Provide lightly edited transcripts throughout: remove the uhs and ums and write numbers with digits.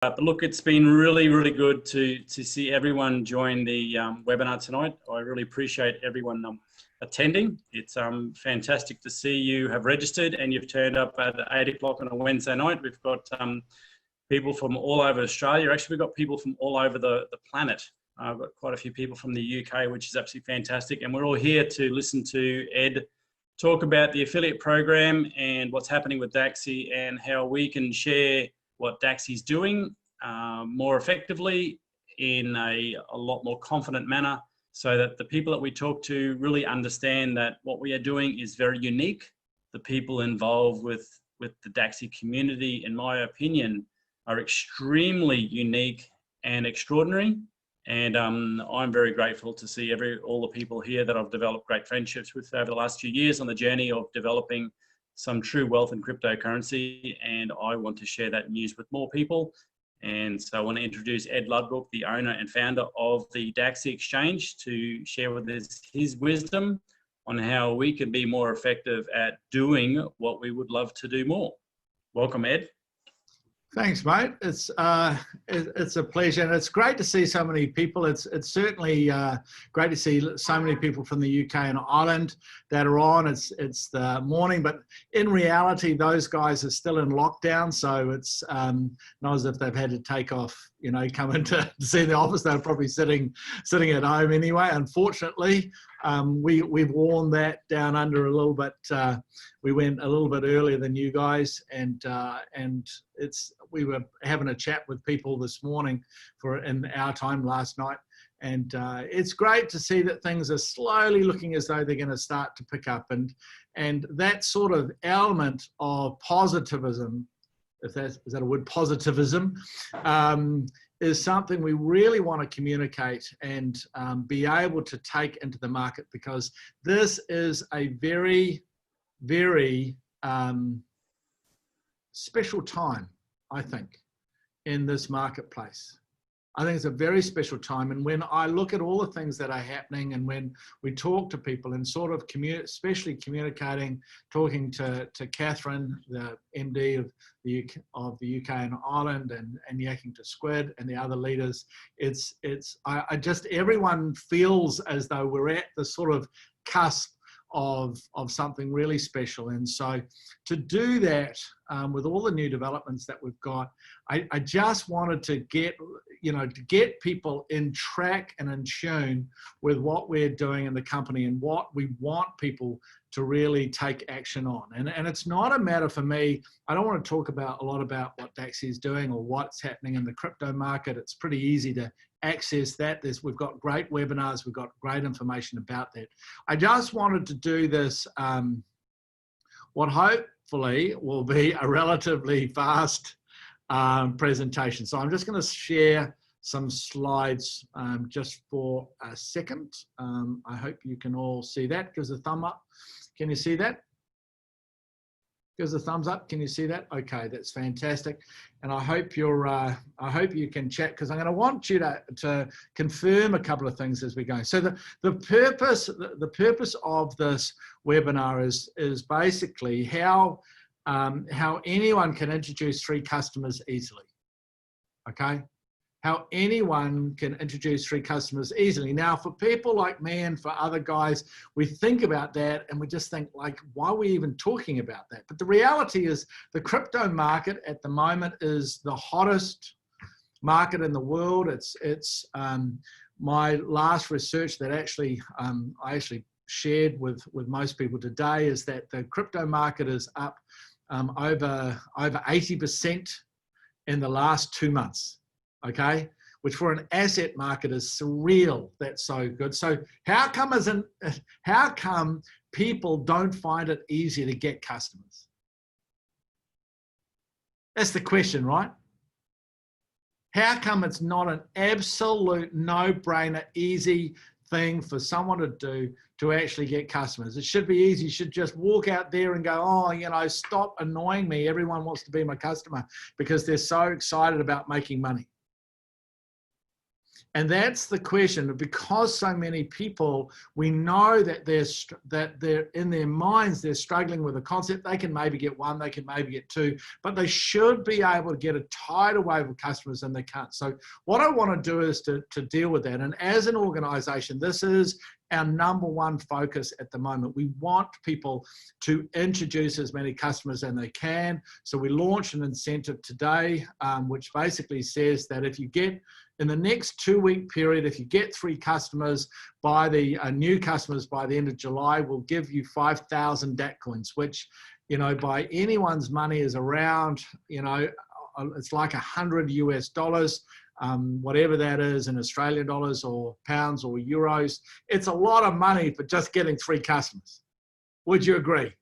But look, it's been really, really good to see everyone join the webinar tonight. I really appreciate everyone attending. It's fantastic to see you have registered and you've turned up at 8 o'clock on a Wednesday night. We've got people from all over Australia. Actually, we've got people from all over the planet. I've got quite a few people from the UK, which is absolutely fantastic. And we're all here to listen to Ed talk about the affiliate program and what's happening with Dacxi and how we can share what Dacxi is doing more effectively in a lot more confident manner, so that the people that we talk to really understand that what we are doing is very unique. The people involved with the Dacxi community, in my opinion, are extremely unique and extraordinary. And I'm very grateful to see all the people here that I've developed great friendships with over the last few years on the journey of developing some true wealth in cryptocurrency. And I want to share that news with more people. And so I want to introduce Ed Ludbrook, the owner and founder of the Dacxi exchange, to share with us his wisdom on how we can be more effective at doing what we would love to do more. Welcome, Ed. Thanks, mate. It's a pleasure, and it's great to see so many people. It's certainly great to see so many people from the UK and Ireland that are on. It's the morning, but in reality, those guys are still in lockdown, so it's not as if they've had to take off, you know, come in to see the office. They're probably sitting at home anyway. Unfortunately, we've worn that down under a little bit. We went a little bit earlier than you guys, and we were having a chat with people this morning in our time last night, and it's great to see that things are slowly looking as though they're going to start to pick up, and that sort of element of positivism, is that a word, positivism, is something we really want to communicate and be able to take into the market, because this is a very, very special time, I think, in this marketplace. I think it's a very special time. And when I look at all the things that are happening, and when we talk to people and sort of especially communicating, talking to Catherine, the MD of the UK and Ireland, and yakking to Squid and the other leaders, everyone feels as though we're at the sort of cusp of something really special. And so to do that with all the new developments that we've got, I just wanted to get people in track and in tune with what we're doing in the company and what we want people to really take action on. And it's not a matter for me, I don't want to talk a lot about what Dacxi is doing or what's happening in the crypto market. It's pretty easy to access that. We've got great webinars, we've got great information about that. I just wanted to do this, what hopefully will be a relatively fast presentation. So I'm just going to share some slides just for a second. I hope you can all see that. Give us a thumb up. Can you see that? Give us a thumbs up. Can you see that? Okay, that's fantastic. And I hope I hope you can chat, because I'm going to want you to confirm a couple of things as we go. So the purpose of this webinar is basically how anyone can introduce 3 customers easily. Okay. How anyone can introduce 3 customers easily. Now, for people like me and for other guys, we think about that and we just think, like, why are we even talking about that? But the reality is the crypto market at the moment is the hottest market in the world. It's my last research that I actually shared with most people today is that the crypto market is up over 80% in the last 2 months. Okay, which for an asset market is surreal. That's so good. So how come people don't find it easy to get customers? That's the question, right? How come it's not an absolute no-brainer, easy thing for someone to do to actually get customers? It should be easy. You should just walk out there and go, oh, you know, stop annoying me. Everyone wants to be my customer because they're so excited about making money. And that's the question. Because so many people, we know that they're in their minds, they're struggling with a concept. They can maybe get one, they can maybe get two, but they should be able to get a tidal wave of customers, and they can't. So what I want to do is to deal with that. And as an organization, this is our number one focus at the moment. We want people to introduce as many customers as they can. So we launched an incentive today, which basically says that if you get, in the next 2-week period, if you get 3 customers by the new customers by the end of July, we'll give you 5,000 DAC coins, which, you know, by anyone's money is around, you know, it's like $100 US, whatever that is in Australian dollars or pounds or euros. It's a lot of money for just getting 3 customers. Would you agree?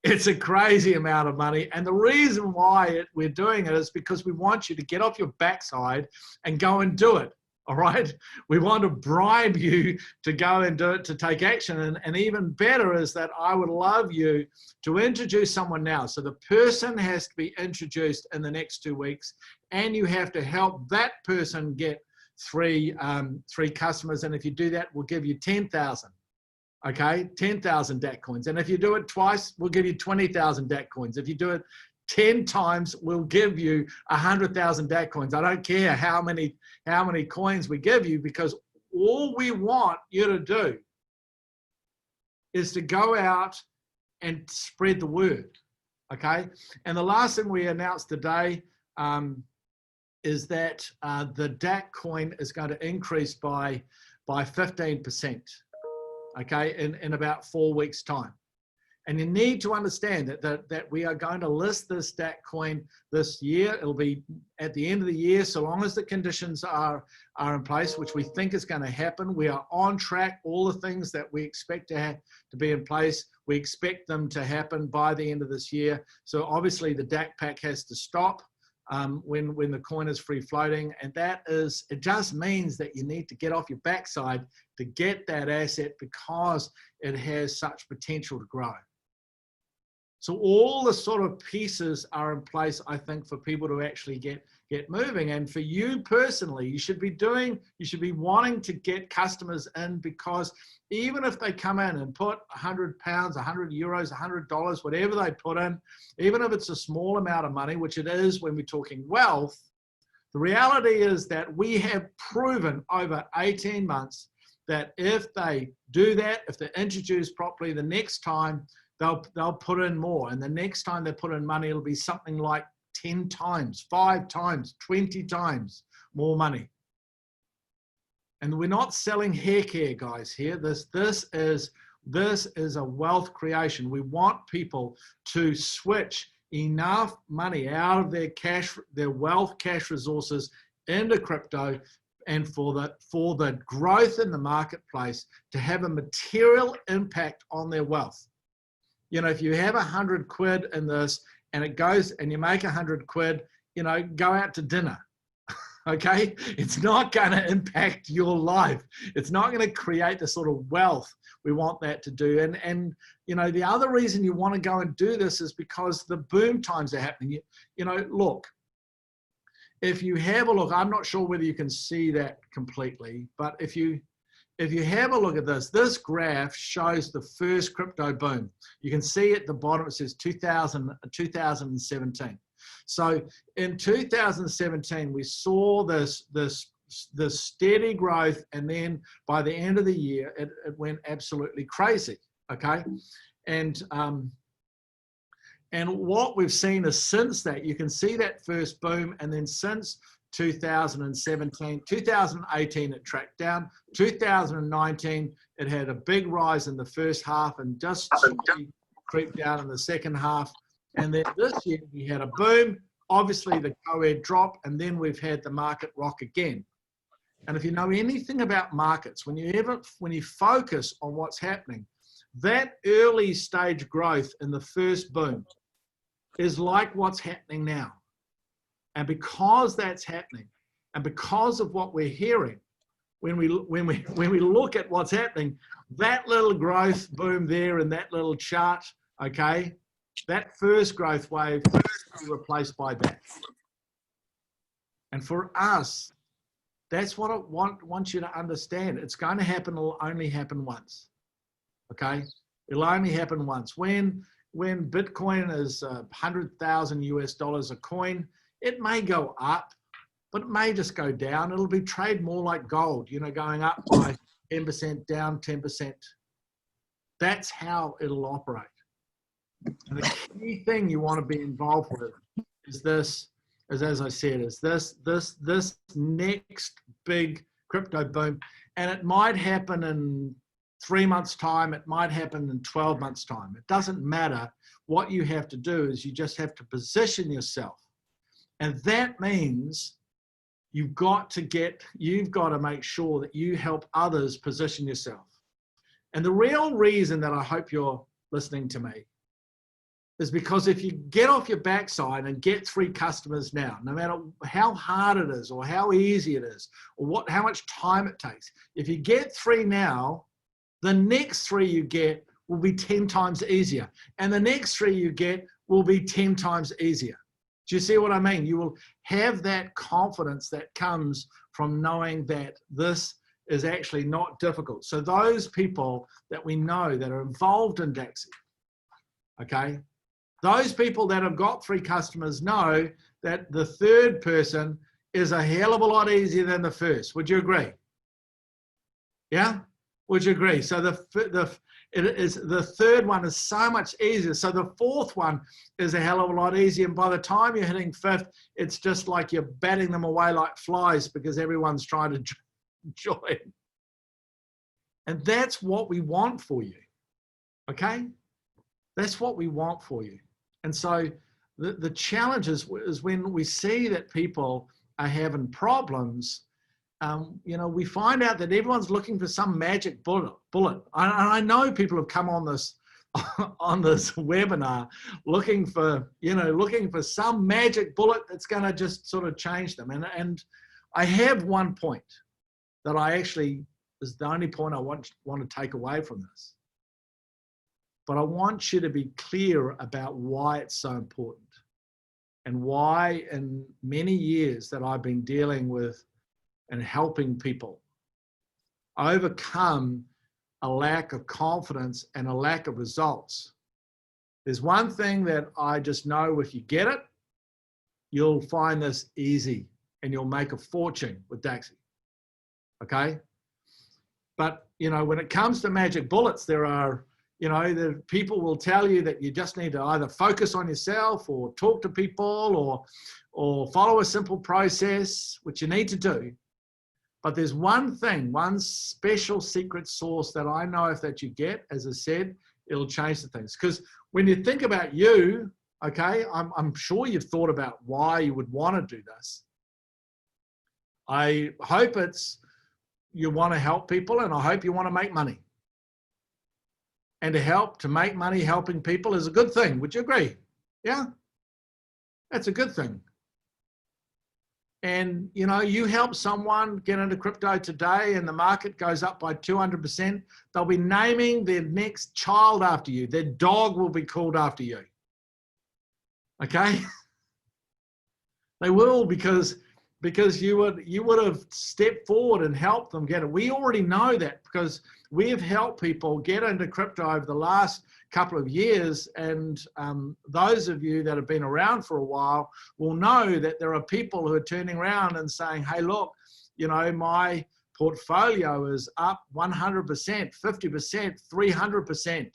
It's a crazy amount of money. And the reason why we're doing it is because we want you to get off your backside and go and do it. All right. We want to bribe you to go and do it, to take action. And even better is that I would love you to introduce someone now. So the person has to be introduced in the next 2 weeks, and you have to help that person get 3 customers. And if you do that, we'll give you 10,000. Okay, 10,000 DAC coins. And if you do it twice, we'll give you 20,000 DAC coins. If you do it 10 times, we'll give you 100,000 DAC coins. I don't care how many coins we give you, because all we want you to do is to go out and spread the word. Okay. And the last thing we announced today is that the DAC coin is going to increase by 15%. Okay, in about 4 weeks' time. And you need to understand that we are going to list this DAC coin this year. It'll be at the end of the year, so long as the conditions are in place, which we think is going to happen. We are on track. All the things that we expect to be in place, we expect them to happen by the end of this year. So obviously the DAC pack has to stop when the coin is free floating, and it just means that you need to get off your backside to get that asset, because it has such potential to grow. So all the sort of pieces are in place, I think, for people to actually get moving. And for you personally, you should be wanting to get customers in, because even if they come in and put £100, €100, $100, whatever they put in, even if it's a small amount of money, which it is when we're talking wealth, the reality is that we have proven over 18 months that if they do that, if they're introduced properly, the next time they'll put in more. And the next time they put in money, it'll be something like 10 times, 5 times, 20 times more money. And we're not selling hair care, guys, here. This is a wealth creation. We want people to switch enough money out of their wealth cash resources into crypto, and for the growth in the marketplace to have a material impact on their wealth. You know, if you have 100 quid in this and it goes and you make 100 quid, you know, go out to dinner. Okay, it's not going to impact your life. It's not going to create the sort of wealth we want that to do. And you know, the other reason you want to go and do this is because the boom times are happening. You know, look, if you have a look, I'm not sure whether you can see that completely, but if you have a look at this graph shows the first crypto boom. You can see at the bottom it says 2017. So in 2017, we saw this steady growth, and then by the end of the year, it went absolutely crazy. Okay, and what we've seen is since that, you can see that first boom, and then since 2017, 2018 it tracked down, 2019 it had a big rise in the first half and just creeped down in the second half, and then this year we had a boom, obviously the co-ed drop, and then we've had the market rock again. And if you know anything about markets, when you focus on what's happening, that early stage growth in the first boom is like what's happening now. And because that's happening, and because of what we're hearing, when we look at what's happening, that little growth boom there in that little chart, okay, that first growth wave is replaced by that. And for us, That's what I want you to understand. It's going to happen. It'll only happen once. Okay? It'll only happen once. When Bitcoin is 100,000 US dollars a coin, it may go up, but it may just go down. It'll be traded more like gold, you know, going up by 10%, down 10%. That's how it'll operate. And the key thing you want to be involved with is this, as I said, is this next big crypto boom. And it might happen in 3 months' time. It might happen in 12 months' time. It doesn't matter. What you have to do is you just have to position yourself. And that means you've got to make sure that you help others position yourself. And the real reason that I hope you're listening to me is because if you get off your backside and get 3 customers now, no matter how hard it is or how easy it is or how much time it takes, if you get 3 now, the next 3 you get will be 10 times easier. And the next 3 you get will be 10 times easier. Do you see what I mean? You will have that confidence that comes from knowing that this is actually not difficult. So those people that we know that are involved in Dacxi, okay, those people that have got 3 customers know that the 3rd person is a hell of a lot easier than the first. Would you agree? Yeah? Would you agree? So the 3rd one is so much easier. So the 4th one is a hell of a lot easier. And by the time you're hitting 5th, it's just like you're batting them away like flies because everyone's trying to join. And that's what we want for you. Okay? That's what we want for you. And so the challenge is when we see that people are having problems, you know, we find out that everyone's looking for some magic bullet. I know people have come on this webinar looking for some magic bullet that's going to just sort of change them. And I have one point that I actually is the only point I want to take away from this. But I want you to be clear about why it's so important and why in many years that I've been dealing with and helping people overcome a lack of confidence and a lack of results. There's one thing that I just know: if you get it, you'll find this easy and you'll make a fortune with Dacxi. Okay? But, you know, when it comes to magic bullets, there are, you know, the people will tell you that you just need to either focus on yourself or talk to people or follow a simple process, which you need to do. But there's one thing, one special secret sauce that I know if that you get, as I said, it'll change the things. Because when you think about you, okay, I'm sure you've thought about why you would want to do this. I hope it's you want to help people, and I hope you want to make money. And to make money helping people is a good thing. Would you agree? Yeah? That's a good thing. And, you know, you help someone get into crypto today and the market goes up by 200%, they'll be naming their next child after you. Their dog will be called after you. Okay? They will, because you would have stepped forward and helped them get it. We already know that because we have helped people get into crypto over the last couple of years, and those of you that have been around for a while will know that there are people who are turning around and saying, hey, look, you know, my portfolio is up 100%, 50%, 300%.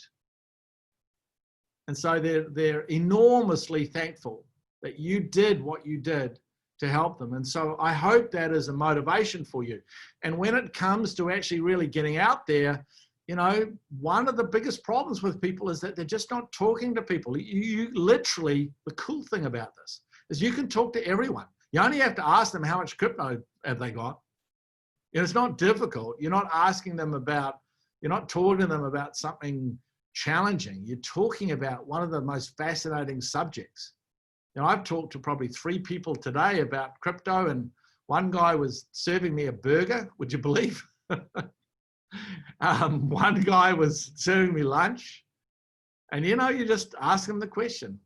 And so they're enormously thankful that you did what you did to help them. And so I hope that is a motivation for you. And when it comes to actually really getting out there, you know, one of the biggest problems with people is that they're just not talking to people. You literally, the cool thing about this is you can talk to everyone. You only have to ask them how much crypto have they got. You know, it's not difficult. You're not asking them about, you're not talking to them about something challenging. You're talking about one of the most fascinating subjects. You know, I've talked to probably 3 people today about crypto, and one guy was serving me a burger, would you believe? One guy was serving me lunch, and, you know, you just ask them the question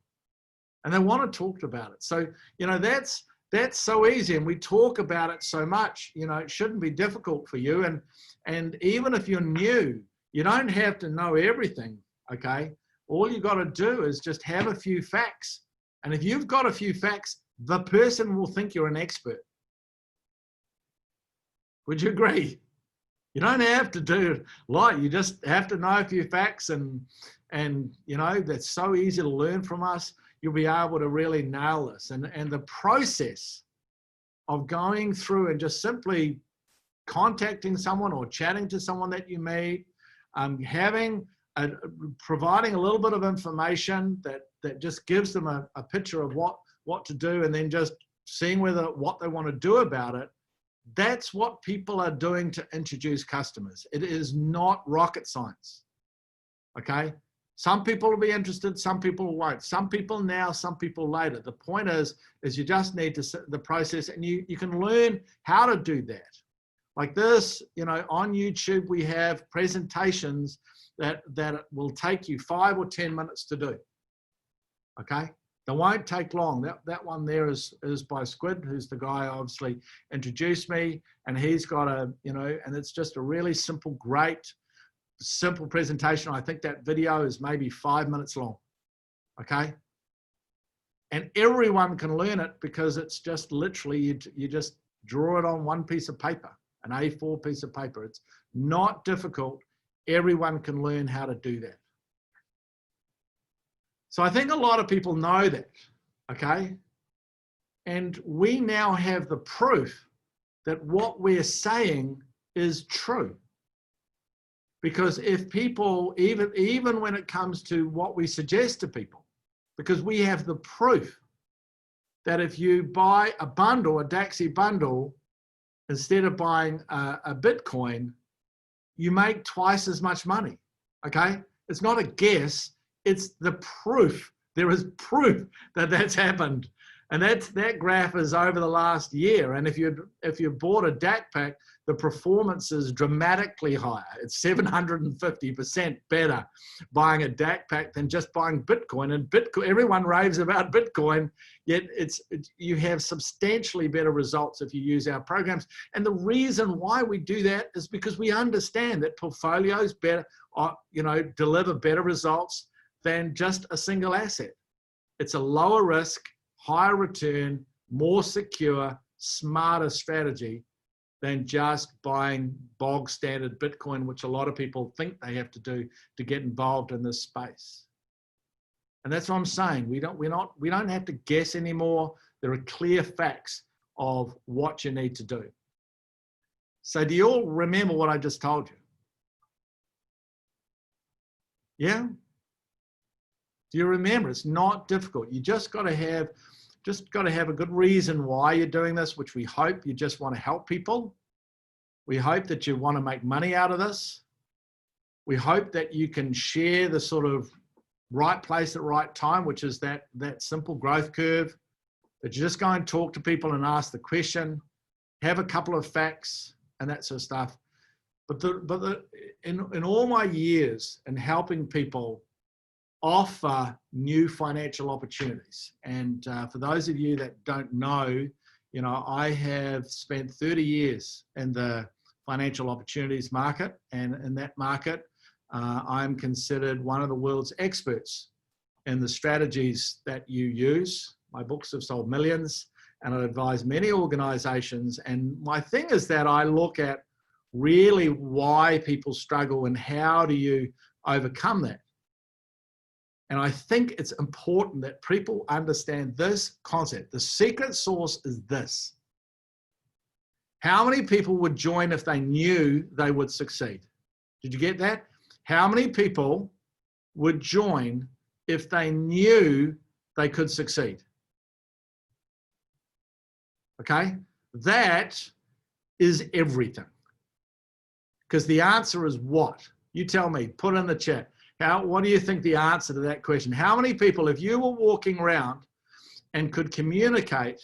and they want to talk about it. So, you know, that's That's so easy, and we talk about it so much. You know, it shouldn't be difficult for you. And even if you're new, you don't have to know everything, okay? All you got to do is just have a few facts. And if you've got a few facts, the person will think you're an expert. Would you agree? You don't have to do a lot. You just have to know a few facts, and you know, that's so easy to learn from us. You'll be able to really nail this. And the process of going through and just simply contacting someone or chatting to someone that you meet, providing a little bit of information that just gives them a picture of what to do, and then just seeing what they want to do about it. That's what people are doing to introduce customers. It is not rocket science, okay? Some people will be interested, some people won't. Some people now, some people later. The point is you just need to sit the process, and you can learn how to do that. Like this, you know, on YouTube, we have presentations that will take you 5 or 10 minutes to do, okay? They won't take long. That one there is by Squid, who's the guy obviously introduced me, and he's got and it's just a really simple, simple presentation. I think that video is maybe 5 minutes long, okay? And everyone can learn it, because it's just literally, you just draw it on one piece of paper, an A4 piece of paper. It's not difficult. Everyone can learn how to do that. So I think a lot of people know that, okay? And we now have the proof that what we're saying is true. Because if people, even when it comes to what we suggest to people, because we have the proof that if you buy a bundle, a Dacxi bundle, instead of buying a Bitcoin, you make twice as much money, okay? It's not a guess, it's the proof. There is proof that that's happened. And that graph is over the last year. And if you bought a DAC pack, the performance is dramatically higher. It's 750% better buying a DAC pack than just buying Bitcoin. And Bitcoin, everyone raves about Bitcoin, yet you have substantially better results if you use our programs. And the reason why we do that is because we understand that portfolios deliver better results than just a single asset. It's a lower risk, higher return, more secure, smarter strategy than just buying bog standard Bitcoin, which a lot of people think they have to do to get involved in this space. And that's what I'm saying. We don't have to guess anymore. There are clear facts of what you need to do. So do you all remember what I just told you? Yeah? Do you remember? It's not difficult. You just got to have a good reason why you're doing this, which we hope you just want to help people. We hope that you want to make money out of this. We hope that you can share the sort of right place at right time, which is that simple growth curve, that you just go and talk to people and ask the question, have a couple of facts and that sort of stuff. But in all my years in helping people offer new financial opportunities. And for those of you that don't know, I have spent 30 years in the financial opportunities market. And in that market, I'm considered one of the world's experts in the strategies that you use. My books have sold millions, and I advise many organizations. And my thing is that I look at really why people struggle and how do you overcome that. And I think it's important that people understand this concept. The secret sauce is this. How many people would join if they knew they would succeed? Did you get that? How many people would join if they knew they could succeed? Okay? That is everything. Because the answer is what? You tell me, put it in the chat. What do you think the answer to that question? How many people, if you were walking around and could communicate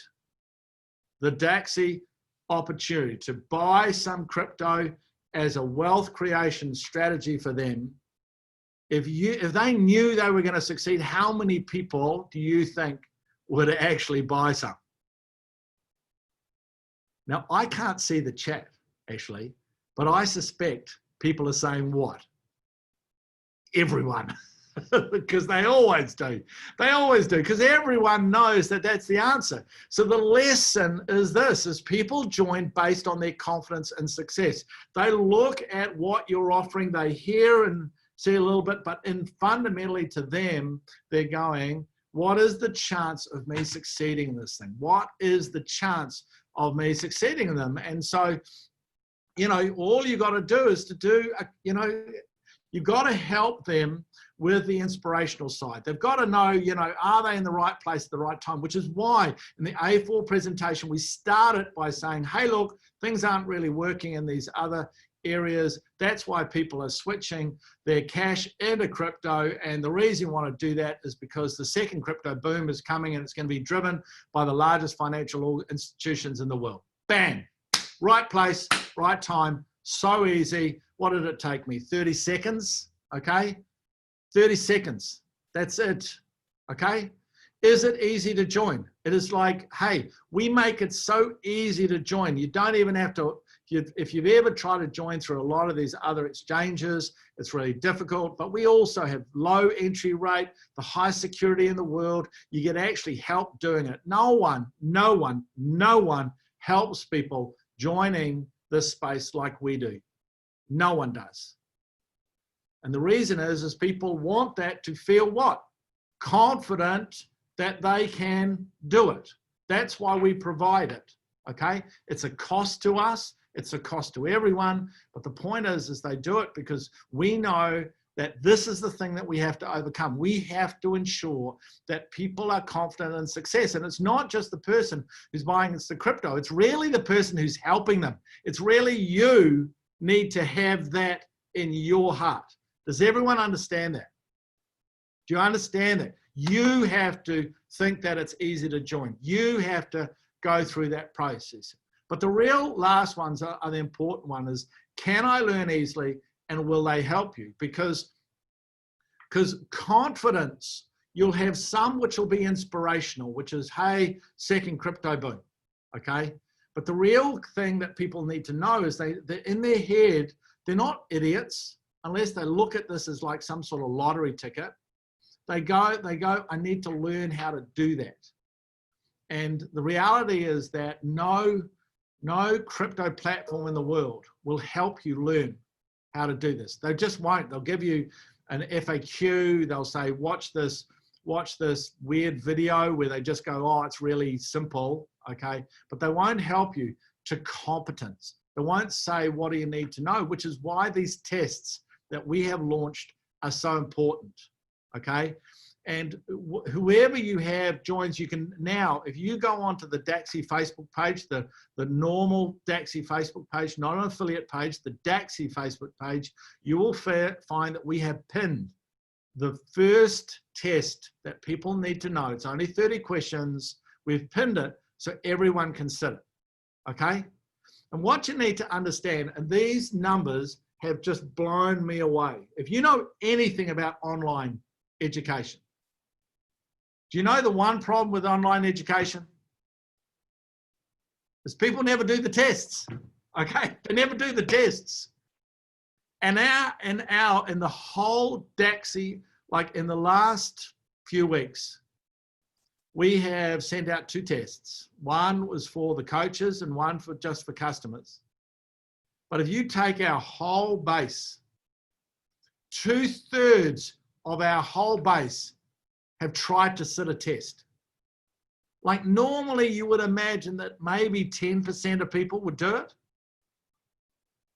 the Dacxi opportunity to buy some crypto as a wealth creation strategy for them, if they knew they were going to succeed, how many people do you think would actually buy some? Now, I can't see the chat, actually, but I suspect people are saying what? Everyone. Because they always do. They always do, because everyone knows that that's the answer. So the lesson is this, is people join based on their confidence and success. They look at what you're offering, they hear and see a little bit, but fundamentally to them, they're going, what is the chance of me succeeding in this thing? What is the chance of me succeeding in them? And so, you know, all you got to do is to do, you know, you've got to help them with the inspirational side. They've got to know, you know, are they in the right place at the right time? Which is why in the A4 presentation, we started by saying, hey, look, things aren't really working in these other areas. That's why people are switching their cash into crypto. And the reason you want to do that is because the second crypto boom is coming, and it's going to be driven by the largest financial institutions in the world. Bang, right place, right time, so easy. What did it take me? 30 seconds, okay? 30 seconds, that's it, okay? Is it easy to join? It is like, hey, we make it so easy to join. You don't even have to, if you've ever tried to join through a lot of these other exchanges, it's really difficult, but we also have low entry rate, the highest security in the world. You get actually help doing it. No one helps people joining this space like we do. No one does. And the reason is people want that to feel what? Confident that they can do it. That's why we provide it, okay? It's a cost to us, it's a cost to everyone, but the point is they do it because we know that this is the thing that we have to overcome. We have to ensure that people are confident in success. And it's not just the person who's buying the crypto, it's really the person who's helping them. It's really you need to have that in your heart. Does everyone understand that? Do you understand that? You have to think that it's easy to join. You have to go through that process. But the real last ones are the important one is, can I learn easily and will they help you? Because confidence, you'll have some which will be inspirational, which is, hey, second crypto boom, okay? But the real thing that people need to know is they're in their head, they're not idiots, unless they look at this as like some sort of lottery ticket. They go, I need to learn how to do that. And the reality is that no crypto platform in the world will help you learn how to do this. They just won't. They'll give you an FAQ. They'll say, watch this weird video where they just go, oh, it's really simple, okay? But they won't help you to competence. They won't say, what do you need to know? Which is why these tests that we have launched are so important, okay? And whoever you have joins, you can now, if you go onto the Dacxi Facebook page, the normal Dacxi Facebook page, not an affiliate page, the Dacxi Facebook page, you will find that we have pinned the first test that people need to know. It's only 30 questions. We've pinned it so everyone can sit it, okay? And what you need to understand, and these numbers have just blown me away. If you know anything about online education, do you know the one problem with online education? Is people never do the tests, okay? They never do the tests. And in the whole Dacxi, like in the last few weeks, we have sent out 2 tests. One was for the coaches and one for just for customers. But if you take our whole base, 2/3 of our whole base have tried to sit a test. Like normally you would imagine that maybe 10% of people would do it,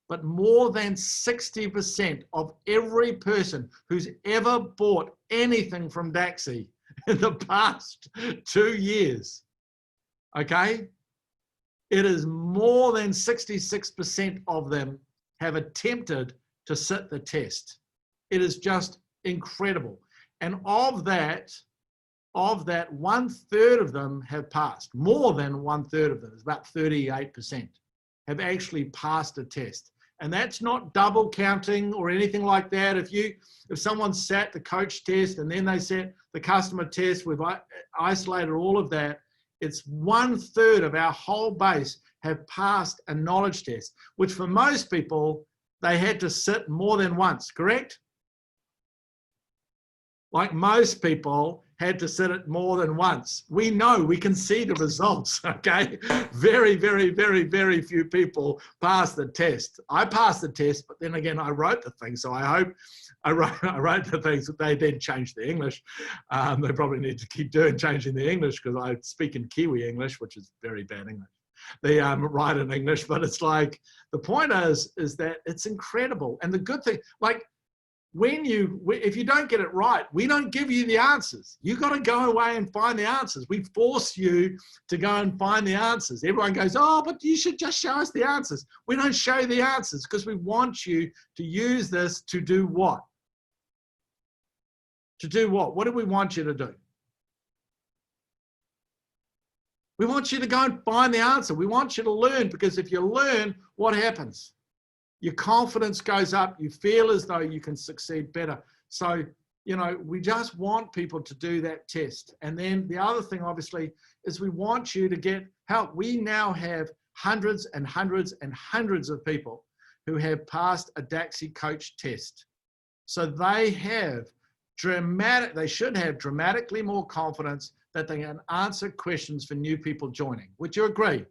but more than 60% of every person who's ever bought anything from Dacxi in the past 2 years, okay? It is more than 66% of them have attempted to sit the test. It is just incredible. And of that 1/3 of them have passed. More than 1/3 of them, it's about 38%, have actually passed a test. And that's not double counting or anything like that. If someone sat the coach test and then they sat the customer test, we've isolated all of that. It's 1/3 of our whole base have passed a knowledge test, which for most people, they had to sit more than once, correct? Like most people had to sit it more than once. We know, we can see the results, okay? Very, very, very, very few people pass the test. I passed the test, but then again, I wrote the thing, so I hope I wrote the things that they then changed the English. They probably need to keep changing the English because I speak in Kiwi English, which is very bad English. They write in English, but it's like, the point is that it's incredible. And the good thing, like, if you don't get it right, we don't give you the answers. You got to go away and find the answers. We force you to go and find the answers. Everyone goes, oh, but you should just show us the answers. We don't show you the answers because we want you to use this to do what? To do what? What do we want you to do? We want you to go and find the answer. We want you to learn, because if you learn, what happens? Your confidence goes up. You feel as though you can succeed better. So, you know, we just want people to do that test. And then the other thing, obviously, is we want you to get help. We now have hundreds and hundreds and hundreds of people who have passed a Dacxi coach test. So they should have dramatically more confidence that they can answer questions for new people joining. Would you agree?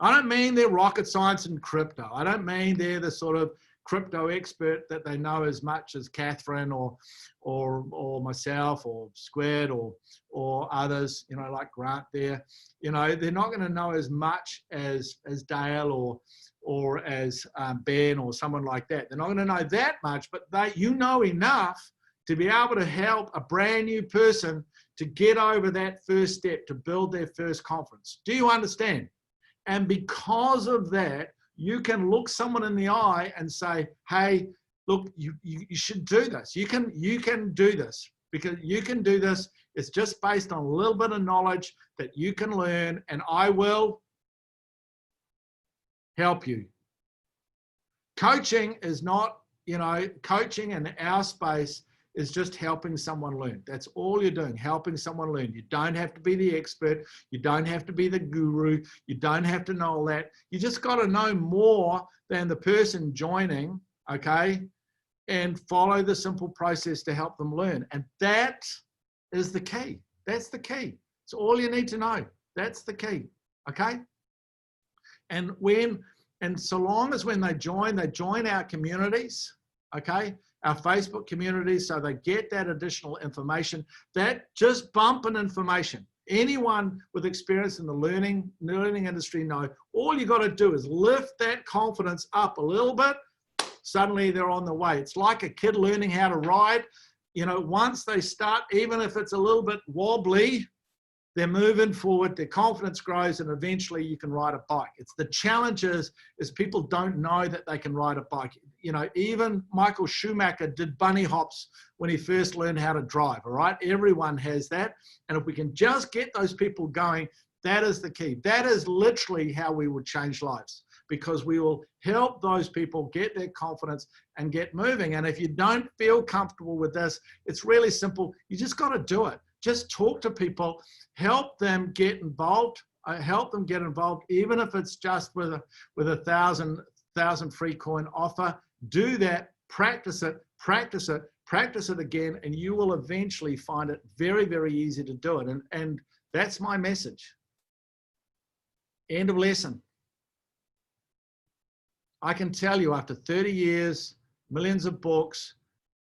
I don't mean they're rocket science and crypto. I don't mean they're the sort of crypto expert that they know as much as Catherine or myself or Squid or others, you know, like Grant there. You know, they're not going to know as much as Dale or as Ben or someone like that. They're not going to know that much, but you know enough to be able to help a brand new person to get over that first step, to build their first confidence. Do you understand? And because of that, you can look someone in the eye and say, hey, look, you should do this. You can do this, because you can do this. It's just based on a little bit of knowledge that you can learn, and I will help you. Coaching is not, you know, coaching in our space is just helping someone learn. That's all you're doing, helping someone learn. You don't have to be the expert. You don't have to be the guru. You don't have to know all that. You just got to know more than the person joining, okay? And follow the simple process to help them learn. And that is the key. That's the key. It's all you need to know. That's the key, okay? And so long as when they join our communities, okay? Our Facebook community, so they get that additional information, that just bumping information. Anyone with experience in the learning industry know, all you got to do is lift that confidence up a little bit, suddenly they're on the way. It's like a kid learning how to ride. You know, once they start, even if it's a little bit wobbly, they're moving forward, their confidence grows, and eventually you can ride a bike. It's the challenge is people don't know that they can ride a bike. You know, even Michael Schumacher did bunny hops when he first learned how to drive, all right? Everyone has that. And if we can just get those people going, that is the key. That is literally how we will change lives, because we will help those people get their confidence and get moving. And if you don't feel comfortable with this, it's really simple. You just got to do it. Just talk to people, help them get involved, even if it's just with a 1,000 free coin offer. Do that, practice it again, and you will eventually find it very, very easy to do it. And that's my message. End of lesson. I can tell you, after 30 years, millions of books,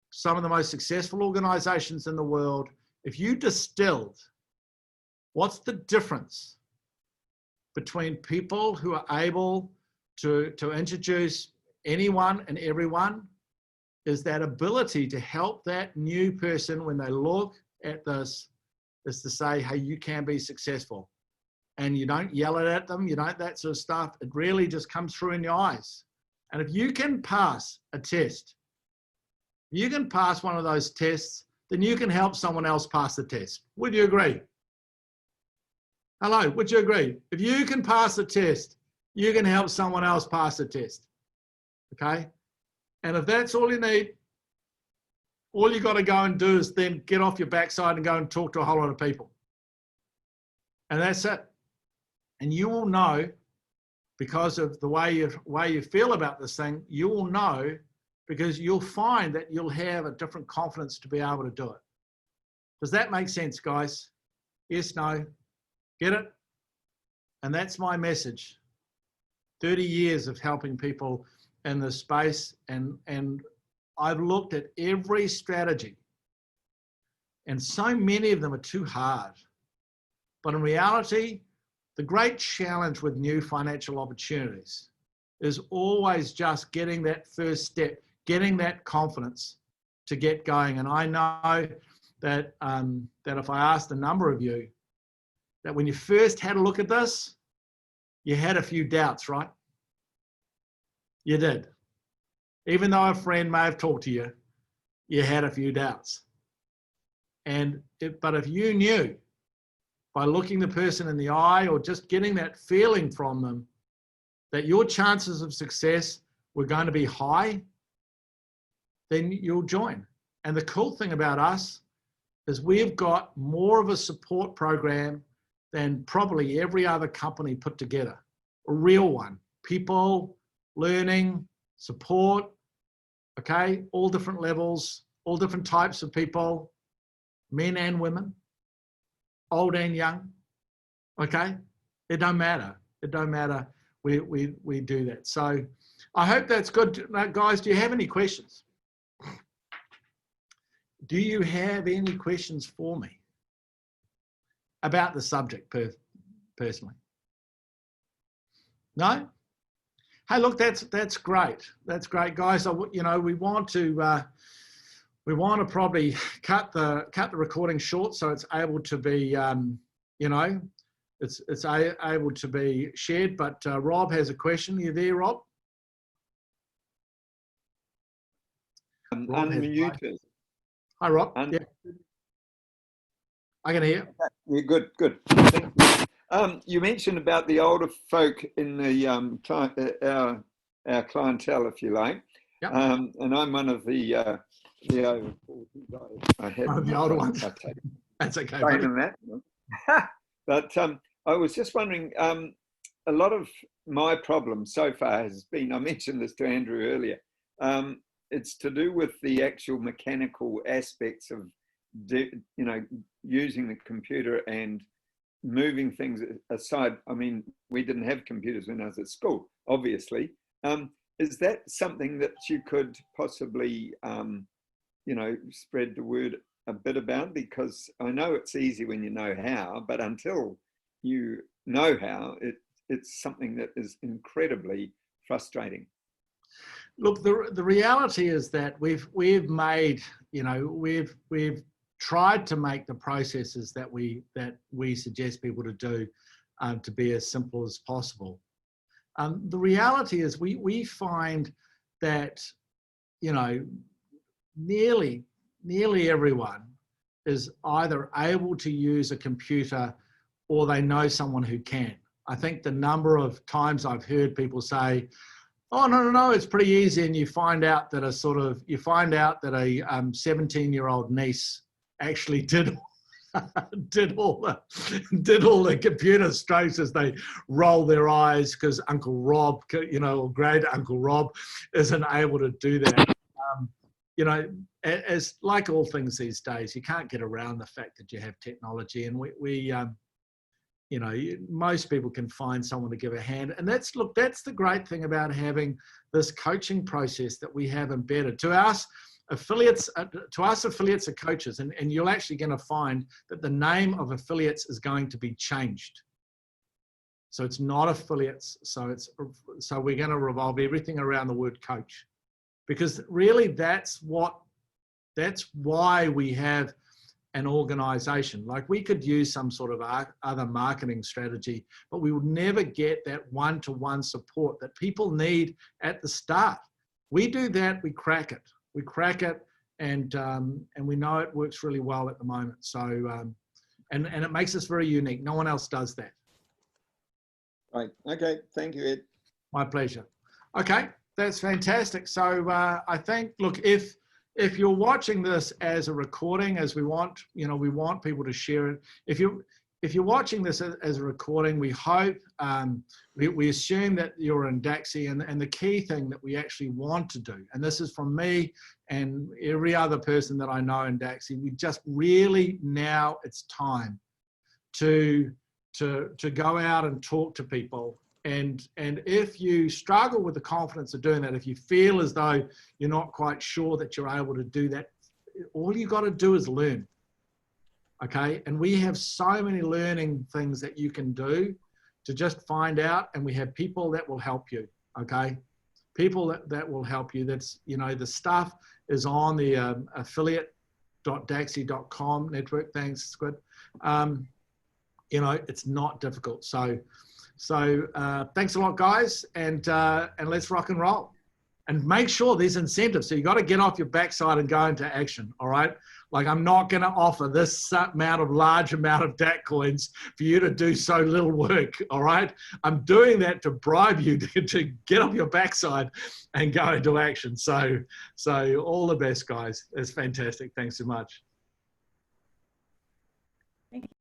some of the most successful organizations in the world, if you distilled what's the difference between people who are able to introduce anyone and everyone, is that ability to help that new person when they look at this, is to say, hey, you can be successful. And you don't yell it at them, you don't that sort of stuff. It really just comes through in your eyes. And if you can pass a test, you can pass one of those tests, then you can help someone else pass the test. Would you agree? Hello, would you agree? If you can pass the test, you can help someone else pass the test, okay? And if that's all you need, all you got to go and do is then get off your backside and go and talk to a whole lot of people. And that's it. And you will know, because of the way you feel about this thing, you will know, because you'll find that you'll have a different confidence to be able to do it. Does that make sense, guys? Yes, no? Get it? And that's my message. 30 years of helping people in this space, and I've looked at every strategy, and so many of them are too hard. But in reality, the great challenge with new financial opportunities is always just getting that first step, getting that confidence to get going. And I know that, that if I asked a number of you, that when you first had a look at this, you had a few doubts, right? You did. Even though a friend may have talked to you, you had a few doubts. But if you knew by looking the person in the eye or just getting that feeling from them that your chances of success were going to be high, then you'll join. And the cool thing about us is we've got more of a support program than probably every other company put together. A real one. People, learning, support, okay? All different levels, all different types of people, men and women, old and young, okay? It don't matter. It don't matter. We do that. So I hope that's good. Now, guys, do you have any questions? Do you have any questions for me about the subject personally? No? Hey, look, that's great. That's great, guys. You know, we want to probably cut the recording short so it's able to be, you know, it's able to be shared. But Rob has a question. Are you there, Rob? Unmuted. Hi, Rob. Yeah. I can hear. Yeah, good. You mentioned about the older folk in the our clientele, if you like. Yep. And I'm one of the over 40 guys. I had the older ones. That's okay. That. But I was just wondering, a lot of my problem so far has been, I mentioned this to Andrew earlier, it's to do with the actual mechanical aspects of, you know, using the computer and moving things aside. I mean, we didn't have computers when I was at school, obviously. Is that something that you could possibly, you know, spread the word a bit about? Because I know it's easy when you know how, but until you know how, it's something that is incredibly frustrating. Look, the reality is that we've made, you know, we've tried to make the processes that we suggest people to do to be as simple as possible. The reality is we find that, you know, nearly everyone is either able to use a computer or they know someone who can. I think the number of times I've heard people say, oh, no, it's pretty easy. And you find out that a 17-year-old niece actually did all the computer strokes as they roll their eyes because Uncle Rob, you know, or great Uncle Rob isn't able to do that. You know, as like all things these days, you can't get around the fact that you have technology, and we you know, most people can find someone to give a hand. And that's the great thing about having this coaching process that we have embedded. To us, affiliates are coaches, and you're actually going to find that the name of affiliates is going to be changed. So it's not affiliates. So we're going to revolve everything around the word coach, because really that's why we have an organization. Like, we could use some sort of other marketing strategy, but we would never get that one-to-one support that people need at the start. We do that, we crack it, and we know it works really well at the moment. So, and it makes us very unique. No one else does that. Right. Okay. Thank you, Ed. My pleasure. Okay, that's fantastic. So I think, look, if you're watching this as a recording, as we want, you know, we want people to share it. If if you're watching this as a recording, we hope, we assume that you're in Dacxi, and the key thing that we actually want to do, and this is from me and every other person that I know in Dacxi, we just really, now it's time to go out and talk to people. And if you struggle with the confidence of doing that, if you feel as though you're not quite sure that you're able to do that, all you got to do is learn. Okay, and we have so many learning things that you can do to just find out, and we have people that will help you. Okay, people that will help you. That's, you know, the stuff is on the affiliate.dacxi.com network. Thanks, Squid. You know, it's not difficult. So thanks a lot, guys, and let's rock and roll. And make sure there's incentives. So you got to get off your backside and go into action. All right. Like, I'm not going to offer this large amount of DAC coins for you to do so little work. All right. I'm doing that to bribe you to get off your backside and go into action. So all the best, guys. It's fantastic. Thanks so much.